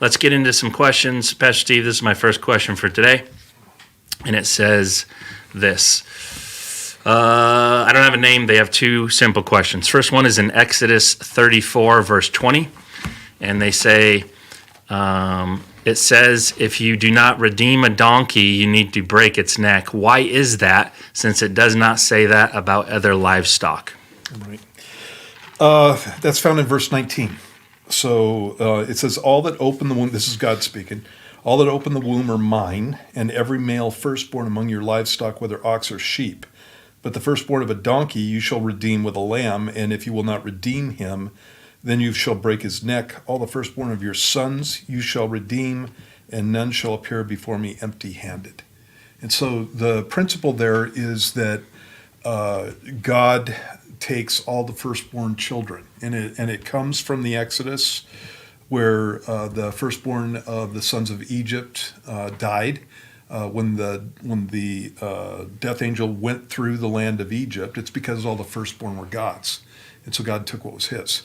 Let's get into some questions. Pastor Steve, this is my first question for today. And it says this. I don't have a name. They have two simple questions. First one is in Exodus 34, verse 20. And they say, it says, if you do not redeem a donkey, you need to break its neck. Why is that, since it does not say that about other livestock? Right. That's found in verse 19. So it says, all that open the womb, this is God speaking, all that open the womb are mine, and every male firstborn among your livestock, whether ox or sheep. But the firstborn of a donkey you shall redeem with a lamb, and if you will not redeem him, then you shall break his neck. All the firstborn of your sons you shall redeem, and none shall appear before me empty-handed. And so the principle there is that God takes all the firstborn children, and it comes from the Exodus, where the firstborn of the sons of Egypt died when the death angel went through the land of Egypt. It's because all the firstborn were God's, and so God took what was His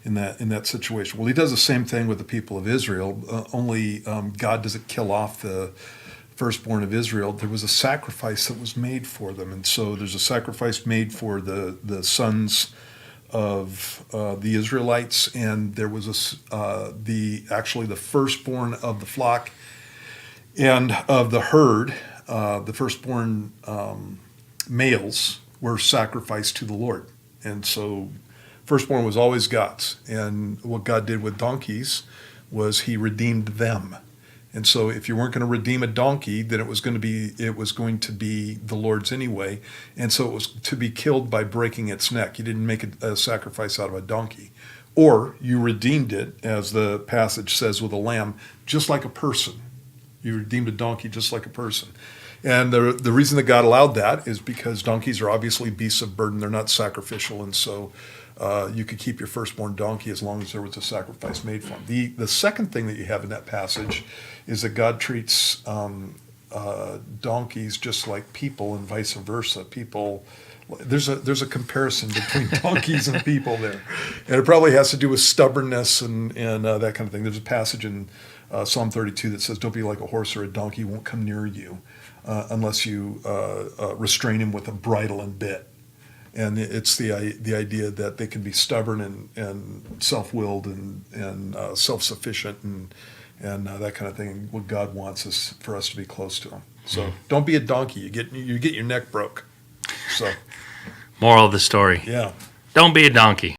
in that situation. Well, He does the same thing with the people of Israel. Only God doesn't kill off the firstborn of Israel. There was a sacrifice that was made for them, and so there's a sacrifice made for the sons of the Israelites, and there was the firstborn of the flock and of the herd, the firstborn males were sacrificed to the Lord, and so firstborn was always God's. And what God did with donkeys was He redeemed them. And so if you weren't going to redeem a donkey, then it was going to be the Lord's anyway. And so it was to be killed by breaking its neck. You didn't make a sacrifice out of a donkey. Or you redeemed it, as the passage says, with a lamb, just like a person. You redeemed a donkey just like a person. And the reason that God allowed that is because donkeys are obviously beasts of burden. They're not sacrificial. And so you could keep your firstborn donkey as long as there was a sacrifice made for him. The second thing that you have in that passage is that God treats donkeys just like people, and vice versa. There's a comparison between donkeys and people there, and it probably has to do with stubbornness and that kind of thing. There's a passage in Psalm 32 that says, "Don't be like a horse or a donkey; won't come near you unless you restrain him with a bridle and bit." And it's the idea that they can be stubborn and self-willed and self-sufficient and that kind of thing. What God wants is for us to be close to Him. So don't be a donkey. You get your neck broke. So, moral of the story. Yeah. Don't be a donkey.